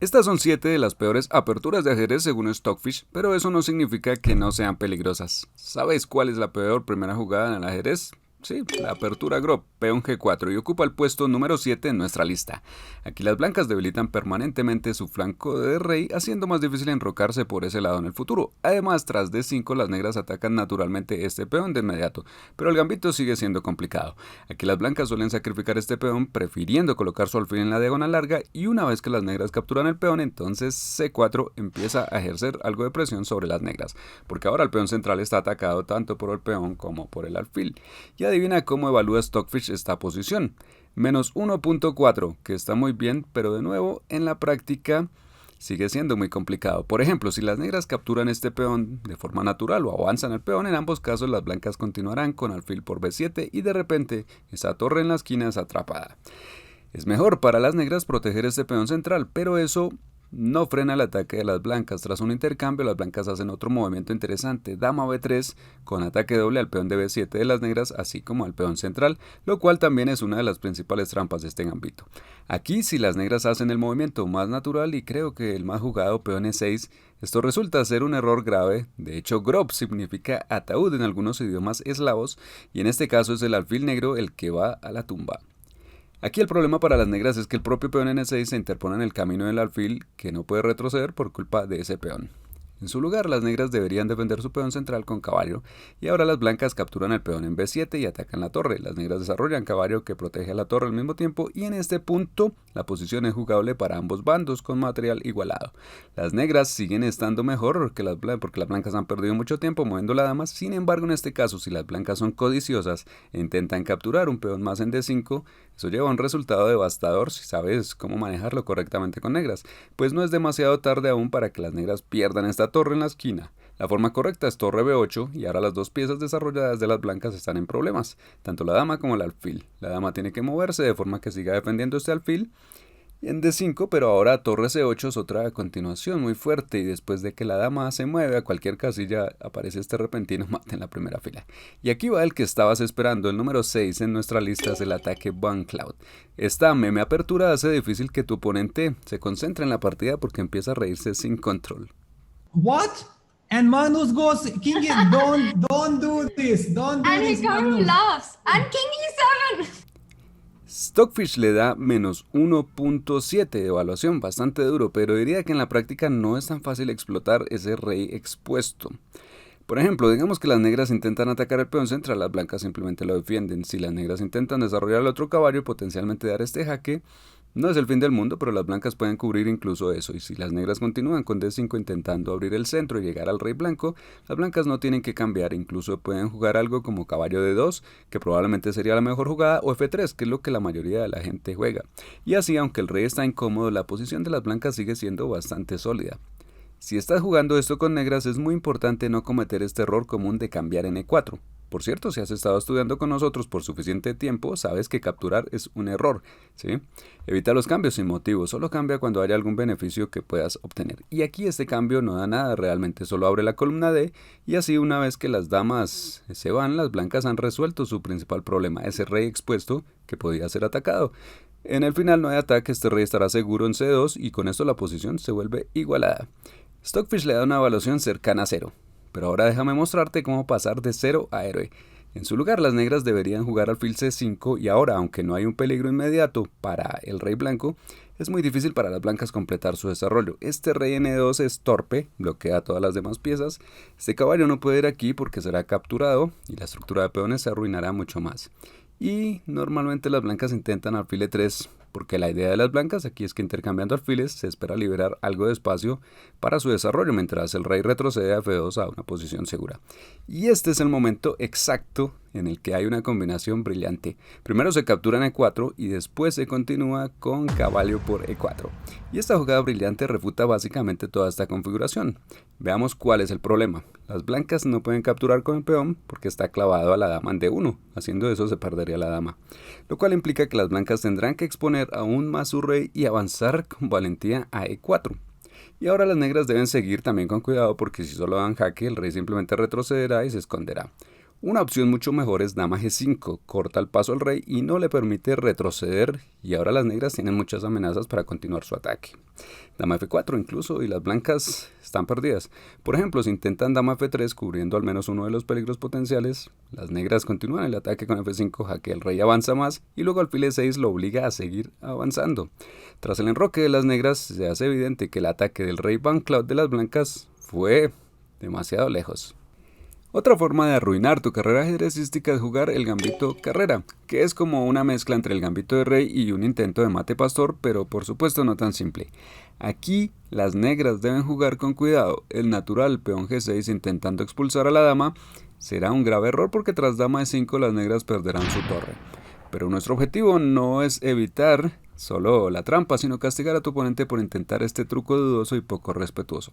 Estas son 7 de las peores aperturas de ajedrez según Stockfish, pero eso no significa que no sean peligrosas. ¿Sabes cuál es la peor primera jugada en el ajedrez? Sí, la apertura Grob, peón G4, y ocupa el puesto número 7 en nuestra lista. Aquí las blancas debilitan permanentemente su flanco de rey, haciendo más difícil enrocarse por ese lado en el futuro. Además, tras D5 las negras atacan naturalmente este peón de inmediato, pero el gambito sigue siendo complicado. Aquí las blancas suelen sacrificar este peón prefiriendo colocar su alfil en la diagonal larga, y una vez que las negras capturan el peón, entonces C4 empieza a ejercer algo de presión sobre las negras, porque ahora el peón central está atacado tanto por el peón como por el alfil. Y adivina cómo evalúa Stockfish esta posición. Menos 1.4, que está muy bien, pero de nuevo, en la práctica sigue siendo muy complicado. Por ejemplo, si las negras capturan este peón de forma natural o avanzan el peón, en ambos casos las blancas continuarán con alfil por B7 y de repente esa torre en la esquina es atrapada. Es mejor para las negras proteger este peón central, pero eso no frena el ataque de las blancas. Tras un intercambio, las blancas hacen otro movimiento interesante, dama B3, con ataque doble al peón de B7 de las negras, así como al peón central, lo cual también es una de las principales trampas de este gambito. Aquí, si las negras hacen el movimiento más natural y creo que el más jugado peón E6, esto resulta ser un error grave. De hecho, grob significa ataúd en algunos idiomas eslavos, y en este caso es el alfil negro el que va a la tumba. Aquí el problema para las negras es que el propio peón N6 se interpone en el camino del alfil, que no puede retroceder por culpa de ese peón. En su lugar, las negras deberían defender su peón central con caballo, y ahora las blancas capturan el peón en B7 y atacan la torre. Las negras desarrollan caballo que protege a la torre al mismo tiempo, y en este punto la posición es jugable para ambos bandos con material igualado. Las negras siguen estando mejor porque las blancas han perdido mucho tiempo moviendo la dama. Sin embargo, en este caso, si las blancas son codiciosas e intentan capturar un peón más en D5, eso lleva a un resultado devastador si sabes cómo manejarlo correctamente con negras, pues no es demasiado tarde aún para que las negras pierdan esta torre en la esquina. La forma correcta es torre B8 y ahora las dos piezas desarrolladas de las blancas están en problemas, tanto la dama como el alfil. La dama tiene que moverse de forma que siga defendiendo este alfil en D5, pero ahora torre C8 es otra continuación muy fuerte, y después de que la dama se mueve a cualquier casilla aparece este repentino mate en la primera fila. Y aquí va el que estabas esperando, el número 6 en nuestra lista es el ataque Von Cloud. Esta meme apertura hace difícil que tu oponente se concentre en la partida porque empieza a reírse sin control. What? And Manus goes, King, don't do this. Don't do And he this, comes Manus. laughs. And King E7. Stockfish le da menos 1.7 de evaluación, bastante duro, pero diría que en la práctica no es tan fácil explotar ese rey expuesto. Por ejemplo, digamos que las negras intentan atacar el peón central, las blancas simplemente lo defienden. Si las negras intentan desarrollar el otro caballo y potencialmente dar este jaque, no es el fin del mundo, pero las blancas pueden cubrir incluso eso. Y si las negras continúan con D5 intentando abrir el centro y llegar al rey blanco, las blancas no tienen que cambiar. Incluso pueden jugar algo como caballo D2, que probablemente sería la mejor jugada, o F3, que es lo que la mayoría de la gente juega. Y así, aunque el rey está incómodo, la posición de las blancas sigue siendo bastante sólida. Si estás jugando esto con negras, es muy importante no cometer este error común de cambiar en E4. Por cierto, si has estado estudiando con nosotros por suficiente tiempo, sabes que capturar es un error, ¿sí? Evita los cambios sin motivo, solo cambia cuando haya algún beneficio que puedas obtener. Y aquí este cambio no da nada, realmente solo abre la columna D, y así una vez que las damas se van, las blancas han resuelto su principal problema, ese rey expuesto que podía ser atacado. En el final no hay ataque, este rey estará seguro en C2 y con esto la posición se vuelve igualada. Stockfish le da una evaluación cercana a 0, pero ahora déjame mostrarte cómo pasar de 0 a héroe. En su lugar, las negras deberían jugar alfil C5 y ahora, aunque no hay un peligro inmediato para el rey blanco, es muy difícil para las blancas completar su desarrollo. Este rey N2 es torpe, bloquea todas las demás piezas. Este caballo no puede ir aquí porque será capturado y la estructura de peones se arruinará mucho más. Y normalmente las blancas intentan alfil E3, porque la idea de las blancas aquí es que intercambiando alfiles se espera liberar algo de espacio para su desarrollo mientras el rey retrocede a F2 a una posición segura. Y este es el momento exacto en el que hay una combinación brillante. Primero se captura en E4 y después se continúa con caballo por E4. Y esta jugada brillante refuta básicamente toda esta configuración. Veamos cuál es el problema. Las blancas no pueden capturar con el peón porque está clavado a la dama en D1. Haciendo eso se perdería la dama, lo cual implica que las blancas tendrán que exponer aún más su rey y avanzar con valentía a E4. Y ahora las negras deben seguir también con cuidado porque si solo dan jaque el rey simplemente retrocederá y se esconderá. Una opción mucho mejor es dama G5, corta el paso al rey y no le permite retroceder, y ahora las negras tienen muchas amenazas para continuar su ataque. Dama F4 incluso, y las blancas están perdidas. Por ejemplo, si intentan dama F3 cubriendo al menos uno de los peligros potenciales, las negras continúan el ataque con F5, jaque el rey avanza más y luego alfil E6 lo obliga a seguir avanzando. Tras el enroque de las negras se hace evidente que el ataque del rey Van Cloud de las blancas fue demasiado lejos. Otra forma de arruinar tu carrera ajedrecística es jugar el gambito carrera, que es como una mezcla entre el gambito de rey y un intento de mate pastor, pero por supuesto no tan simple. Aquí las negras deben jugar con cuidado. El natural peón G6 intentando expulsar a la dama será un grave error porque tras dama E5 las negras perderán su torre. Pero nuestro objetivo no es evitar solo la trampa, sino castigar a tu oponente por intentar este truco dudoso y poco respetuoso.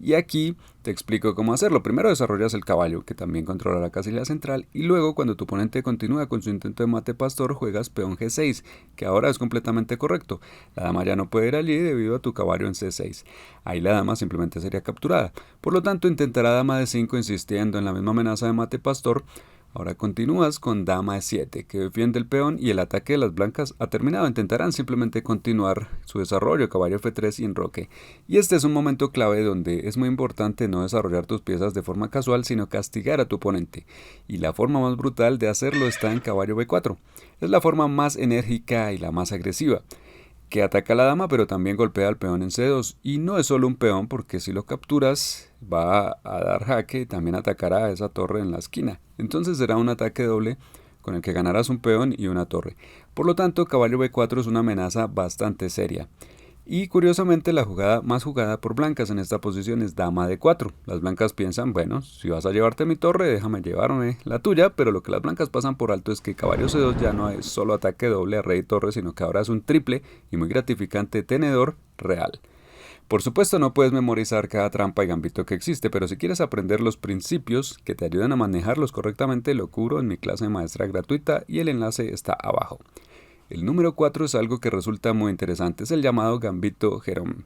Y aquí te explico cómo hacerlo. Primero desarrollas el caballo, que también controla la casilla central, y luego cuando tu oponente continúa con su intento de mate pastor, juegas peón G6, que ahora es completamente correcto. La dama ya no puede ir allí debido a tu caballo en C6. Ahí la dama simplemente sería capturada. Por lo tanto, intentará dama D5 insistiendo en la misma amenaza de mate pastor. Ahora continúas con dama E7, que defiende el peón y el ataque de las blancas ha terminado. Intentarán simplemente continuar su desarrollo, caballo F3 y enroque. Y este es un momento clave donde es muy importante no desarrollar tus piezas de forma casual, sino castigar a tu oponente. Y la forma más brutal de hacerlo está en caballo B4. Es la forma más enérgica y la más agresiva, que ataca a la dama pero también golpea al peón en C2, y no es solo un peón porque si lo capturas va a dar jaque y también atacará a esa torre en la esquina, entonces será un ataque doble con el que ganarás un peón y una torre. Por lo tanto, caballo B4 es una amenaza bastante seria. Y curiosamente la jugada más jugada por blancas en esta posición es dama D4. Las blancas piensan, bueno, si vas a llevarte mi torre, déjame llevarme la tuya, pero lo que las blancas pasan por alto es que caballo C2 ya no es solo ataque doble a rey y torre, sino que ahora es un triple y muy gratificante tenedor real. Por supuesto no puedes memorizar cada trampa y gambito que existe, pero si quieres aprender los principios que te ayudan a manejarlos correctamente, lo cubro en mi clase maestra gratuita y el enlace está abajo. El número 4 es algo que resulta muy interesante, es el llamado gambito Jerome.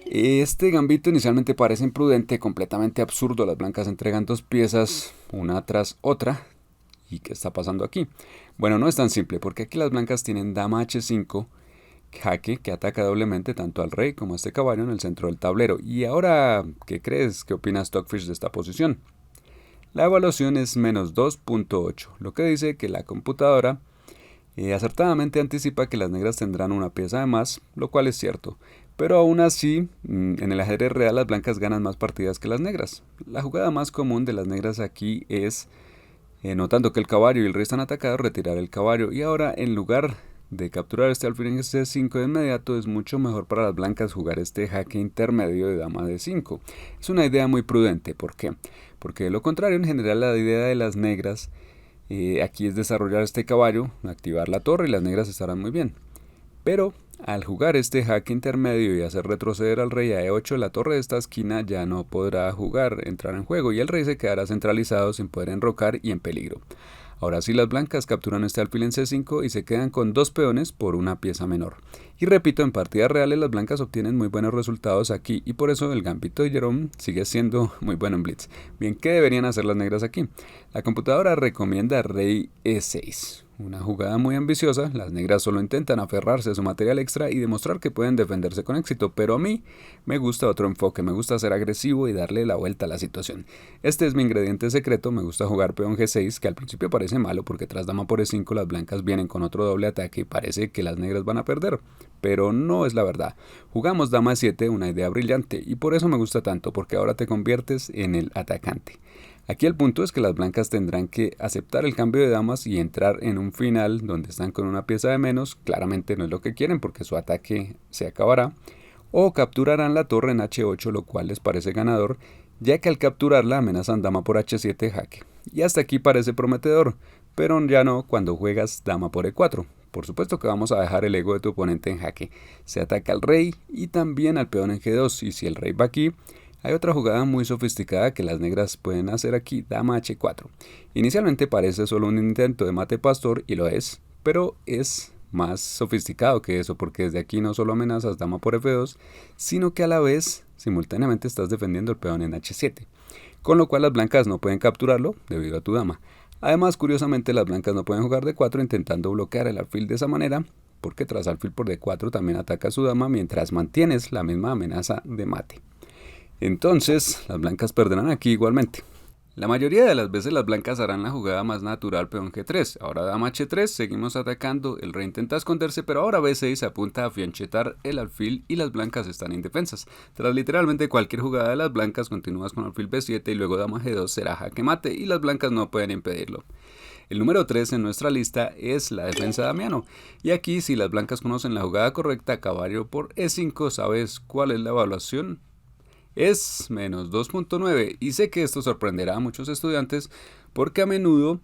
Este gambito inicialmente parece imprudente, completamente absurdo. Las blancas entregan dos piezas una tras otra. ¿Y qué está pasando aquí? Bueno, no es tan simple, porque aquí las blancas tienen dama H5, jaque, que ataca doblemente tanto al rey como a este caballo en el centro del tablero. Y ahora, ¿qué crees? ¿Qué opina Stockfish de esta posición? La evaluación es menos 2.8, lo que dice que la computadora acertadamente anticipa que las negras tendrán una pieza de más, lo cual es cierto. Pero aún así, en el ajedrez real las blancas ganan más partidas que las negras. La jugada más común de las negras aquí es, notando que el caballo y el rey están atacados, retirar el caballo. Y ahora, en lugar de capturar este alfil en C5 de inmediato, es mucho mejor para las blancas jugar este jaque intermedio de dama D5. Es una idea muy prudente. ¿Por qué? Porque de lo contrario, en general, la idea de las negras aquí es desarrollar este caballo, activar la torre y las negras estarán muy bien. Pero al jugar este jaque intermedio y hacer retroceder al rey a E8, la torre de esta esquina ya no podrá entrar en juego y el rey se quedará centralizado sin poder enrocar y en peligro. Ahora sí, las blancas capturan este alfil en C5 y se quedan con dos peones por una pieza menor. Y repito, en partidas reales las blancas obtienen muy buenos resultados aquí y por eso el gambito de Jerome sigue siendo muy bueno en blitz. Bien, ¿qué deberían hacer las negras aquí? La computadora recomienda rey E6. Una jugada muy ambiciosa, las negras solo intentan aferrarse a su material extra y demostrar que pueden defenderse con éxito, pero a mí me gusta otro enfoque, me gusta ser agresivo y darle la vuelta a la situación. Este es mi ingrediente secreto, me gusta jugar peón G6, que al principio parece malo porque tras dama por E5 las blancas vienen con otro doble ataque y parece que las negras van a perder, pero no es la verdad. Jugamos dama E7, una idea brillante, y por eso me gusta tanto, porque ahora te conviertes en el atacante. Aquí el punto es que las blancas tendrán que aceptar el cambio de damas y entrar en un final donde están con una pieza de menos, claramente no es lo que quieren porque su ataque se acabará, o capturarán la torre en H8, lo cual les parece ganador, ya que al capturarla amenazan dama por H7 jaque. Y hasta aquí parece prometedor, pero ya no cuando juegas dama por E4. Por supuesto que vamos a dejar el ego de tu oponente en jaque. Se ataca al rey y también al peón en G2, y si el rey va aquí, hay otra jugada muy sofisticada que las negras pueden hacer aquí, dama H4. Inicialmente parece solo un intento de mate pastor, y lo es, pero es más sofisticado que eso, porque desde aquí no solo amenazas dama por F2, sino que a la vez simultáneamente estás defendiendo el peón en H7. con lo cual las blancas no pueden capturarlo debido a tu dama. Además, curiosamente, las blancas no pueden jugar D4 intentando bloquear el alfil de esa manera, porque tras alfil por D4 también ataca a su dama mientras mantienes la misma amenaza de mate. Entonces, las blancas perderán aquí igualmente. La mayoría de las veces las blancas harán la jugada más natural peón G3. Ahora dama H3, seguimos atacando, el rey intenta esconderse, pero ahora B6 apunta a fianchetar el alfil y las blancas están indefensas. Tras literalmente cualquier jugada de las blancas, continúas con alfil B7 y luego dama G2 será jaque mate y las blancas no pueden impedirlo. El número 3 en nuestra lista es la defensa de Damiano. Y aquí, si las blancas conocen la jugada correcta, caballo por E5, ¿sabes cuál es la evaluación? Es menos 2.9 y sé que esto sorprenderá a muchos estudiantes porque a menudo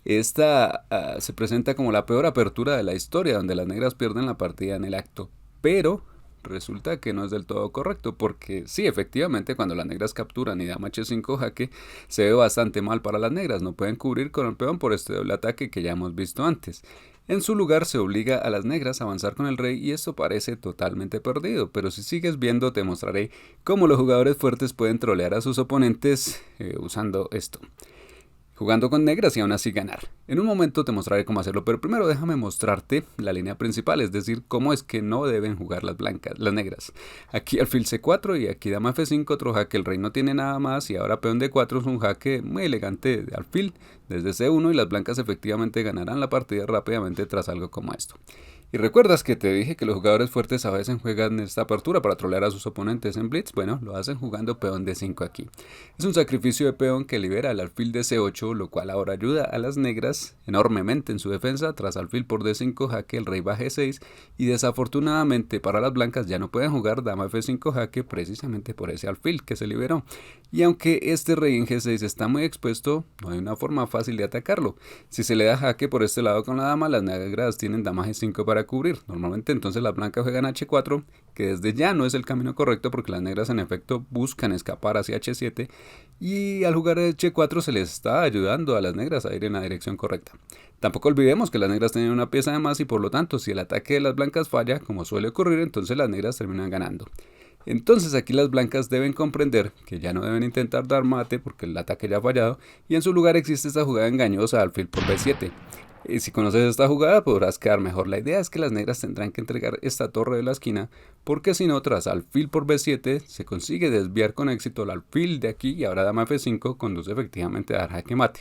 esta se presenta como la peor apertura de la historia, donde las negras pierden la partida en el acto, pero resulta que no es del todo correcto, porque sí, efectivamente, cuando las negras capturan y dama H5 jaque, se ve bastante mal para las negras, no pueden cubrir con el peón por este doble ataque que ya hemos visto antes. En su lugar se obliga a las negras a avanzar con el rey y esto parece totalmente perdido, pero si sigues viendo te mostraré cómo los jugadores fuertes pueden trolear a sus oponentes usando esto. Jugando con negras y aún así ganar. En un momento te mostraré cómo hacerlo, pero primero déjame mostrarte la línea principal, es decir, cómo es que no deben jugar las negras. Aquí alfil C4 y aquí dama F5, otro jaque, el rey no tiene nada más y ahora peón D4 es un jaque muy elegante de alfil desde C1 y las blancas efectivamente ganarán la partida rápidamente tras algo como esto. ¿Y recuerdas que te dije que los jugadores fuertes a veces juegan esta apertura para trolear a sus oponentes en blitz? Bueno, lo hacen jugando peón D5 aquí. Es un sacrificio de peón que libera el alfil de C8, lo cual ahora ayuda a las negras enormemente en su defensa. Tras alfil por D5 jaque, el rey va a G6 y desafortunadamente para las blancas ya no pueden jugar dama F5 jaque precisamente por ese alfil que se liberó. Y aunque este rey en G6 está muy expuesto, no hay una forma fácil de atacarlo. Si se le da jaque por este lado con la dama, las negras tienen dama G5 para cubrir. Normalmente entonces las blancas juegan H4, que desde ya no es el camino correcto porque las negras en efecto buscan escapar hacia H7 y al jugar H4 se les está ayudando a las negras a ir en la dirección correcta. Tampoco olvidemos que las negras tienen una pieza de más y por lo tanto si el ataque de las blancas falla, como suele ocurrir, entonces las negras terminan ganando. Entonces aquí las blancas deben comprender que ya no deben intentar dar mate porque el ataque ya ha fallado y en su lugar existe esta jugada engañosa alfil por B7. Y si conoces esta jugada podrás quedar mejor. La idea es que las negras tendrán que entregar esta torre de la esquina porque si no, tras alfil por B7 se consigue desviar con éxito el alfil de aquí y ahora dama F5 conduce efectivamente a dar jaque mate.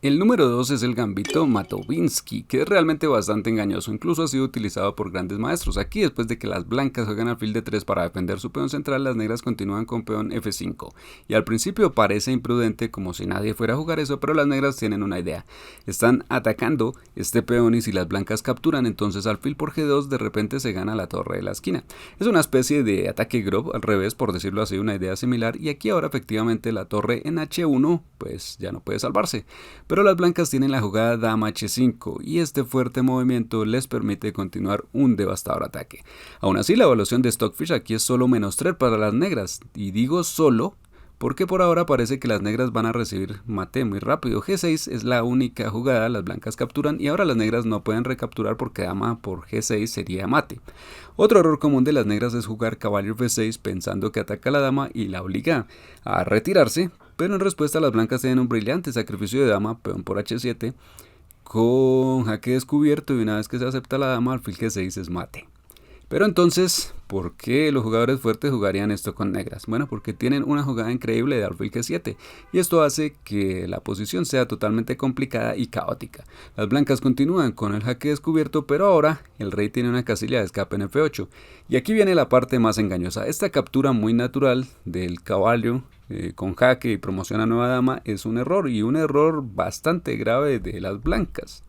El número 2 es el gambito Matovinsky, que es realmente bastante engañoso, incluso ha sido utilizado por grandes maestros. Aquí, después de que las blancas juegan alfil de 3 para defender su peón central, las negras continúan con peón F5. Y al principio parece imprudente, como si nadie fuera a jugar eso, pero las negras tienen una idea. Están atacando este peón y si las blancas capturan, entonces alfil por G2 de repente se gana la torre de la esquina. Es una especie de ataque Grob al revés, por decirlo así, una idea similar, y aquí ahora efectivamente la torre en H1 pues ya no puede salvarse. Pero las blancas tienen la jugada dama H5 y este fuerte movimiento les permite continuar un devastador ataque. Aún así, la evaluación de Stockfish aquí es solo menos 3 para las negras, y digo solo porque por ahora parece que las negras van a recibir mate muy rápido. G6 es la única jugada, las blancas capturan y ahora las negras no pueden recapturar porque dama por G6 sería mate. Otro error común de las negras es jugar caballo F6 pensando que ataca a la dama y la obliga a retirarse, pero en respuesta las blancas tienen un brillante sacrificio de dama, peón por H7, con jaque descubierto y una vez que se acepta la dama, alfil G6 es mate. Pero entonces, ¿por qué los jugadores fuertes jugarían esto con negras? Bueno, porque tienen una jugada increíble de alfil G7 y esto hace que la posición sea totalmente complicada y caótica. Las blancas continúan con el jaque descubierto, pero ahora el rey tiene una casilla de escape en F8 y aquí viene la parte más engañosa. Esta captura muy natural del caballo con jaque y promoción a nueva dama es un error y un error bastante grave de las blancas.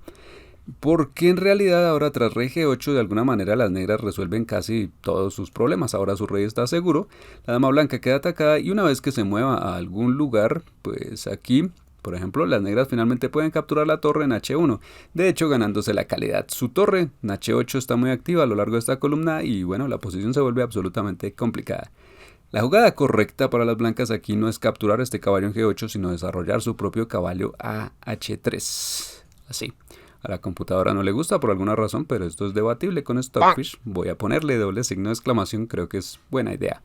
Porque en realidad ahora tras rey G8 de alguna manera las negras resuelven casi todos sus problemas. Ahora su rey está seguro, la dama blanca queda atacada y una vez que se mueva a algún lugar, pues aquí, por ejemplo, las negras finalmente pueden capturar la torre en H1, de hecho ganándose la calidad. Su torre en H8 está muy activa a lo largo de esta columna y bueno, la posición se vuelve absolutamente complicada. La jugada correcta para las blancas aquí no es capturar este caballo en G8, sino desarrollar su propio caballo a H3, así. A la computadora no le gusta por alguna razón, pero esto es debatible con Stockfish. Voy a ponerle doble signo de exclamación, creo que es buena idea.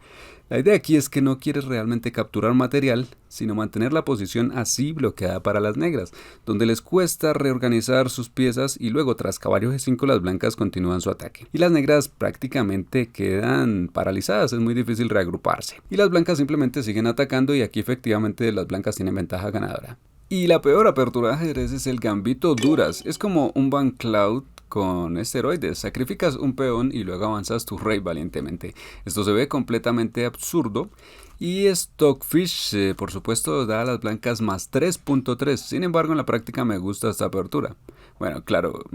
La idea aquí es que no quieres realmente capturar material, sino mantener la posición así bloqueada para las negras, donde les cuesta reorganizar sus piezas y luego tras caballo G5 las blancas continúan su ataque. Y las negras prácticamente quedan paralizadas, es muy difícil reagruparse. Y las blancas simplemente siguen atacando y aquí efectivamente las blancas tienen ventaja ganadora. Y la peor apertura de ajedrez es el gambito duras, es como un Van Cloud con esteroides, sacrificas un peón y luego avanzas tu rey valientemente. Esto se ve completamente absurdo y Stockfish por supuesto da a las blancas más 3.3, sin embargo en la práctica me gusta esta apertura. Bueno, claro,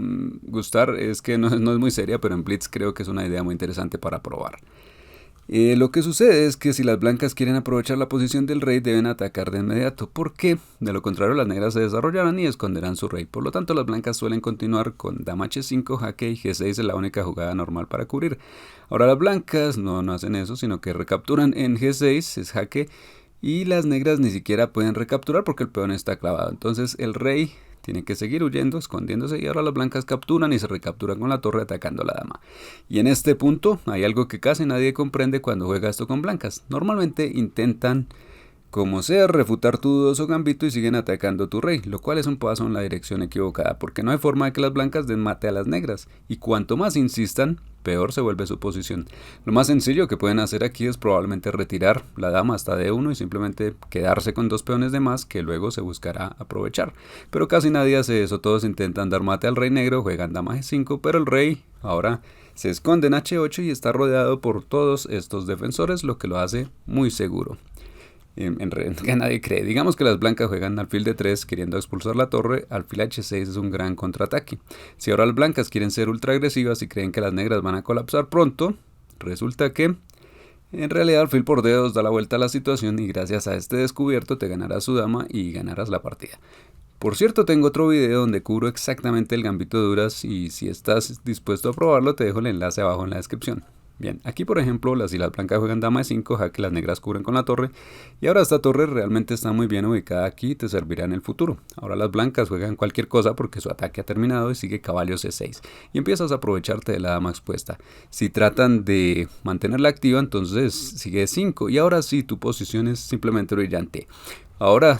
gustar es que no es muy seria, pero en Blitz creo que es una idea muy interesante para probar. Lo que sucede es que si las blancas quieren aprovechar la posición del rey deben atacar de inmediato, porque de lo contrario las negras se desarrollarán y esconderán su rey. Por lo tanto las blancas suelen continuar con dama h5, jaque y g6 es la única jugada normal para cubrir. Ahora las blancas no hacen eso, sino que recapturan en g6, es jaque, y las negras ni siquiera pueden recapturar porque el peón está clavado. Entonces el rey tiene que seguir huyendo, escondiéndose, y ahora las blancas capturan y se recapturan con la torre atacando a la dama. Y en este punto hay algo que casi nadie comprende cuando juega esto con blancas. Normalmente intentan, como sea, refutar tu dudoso gambito y siguen atacando tu rey, lo cual es un paso en la dirección equivocada, porque no hay forma de que las blancas den mate a las negras, y cuanto más insistan, peor se vuelve su posición. Lo más sencillo que pueden hacer aquí es probablemente retirar la dama hasta D1 y simplemente quedarse con dos peones de más que luego se buscará aprovechar. Pero casi nadie hace eso, todos intentan dar mate al rey negro, juegan dama G5, pero el rey ahora se esconde en H8 y está rodeado por todos estos defensores, lo que lo hace muy seguro. En realidad que nadie cree. Digamos que las blancas juegan alfil d3 queriendo expulsar la torre, alfil h6 es un gran contraataque. Si ahora las blancas quieren ser ultra agresivas y creen que las negras van a colapsar pronto, resulta que en realidad alfil por d2 da la vuelta a la situación y gracias a este descubierto te ganarás su dama y ganarás la partida. Por cierto, tengo otro video donde cubro exactamente el gambito de duras y si estás dispuesto a probarlo te dejo el enlace abajo en la descripción. Bien, aquí por ejemplo, si las blancas juegan dama e5, jaque las negras cubren con la torre. Y ahora esta torre realmente está muy bien ubicada aquí y te servirá en el futuro. Ahora las blancas juegan cualquier cosa porque su ataque ha terminado y sigue caballo c6. Y empiezas a aprovecharte de la dama expuesta. Si tratan de mantenerla activa, entonces sigue e5. Y ahora sí, tu posición es simplemente brillante. Ahora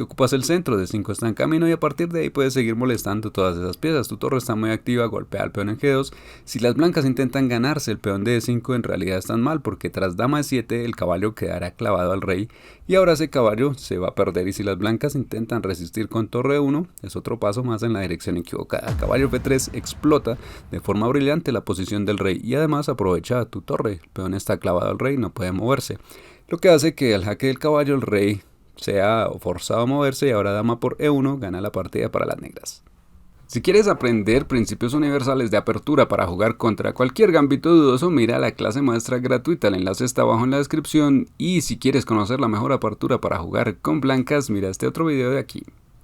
ocupas el centro, d5 está en camino y a partir de ahí puedes seguir molestando todas esas piezas. Tu torre está muy activa, golpea al peón en g2. Si las blancas intentan ganarse el peón de e5 en realidad están mal porque tras dama e7 el caballo quedará clavado al rey y ahora ese caballo se va a perder y si las blancas intentan resistir con torre 1 es otro paso más en la dirección equivocada. Caballo f3 explota de forma brillante la posición del rey y además aprovecha tu torre. El peón está clavado al rey, no puede moverse. Lo que hace que al jaque del caballo el rey sea forzado a moverse y ahora dama por E1 gana la partida para las negras. Si quieres aprender principios universales de apertura para jugar contra cualquier gambito dudoso, mira la clase maestra gratuita, el enlace está abajo en la descripción y si quieres conocer la mejor apertura para jugar con blancas, mira este otro video de aquí.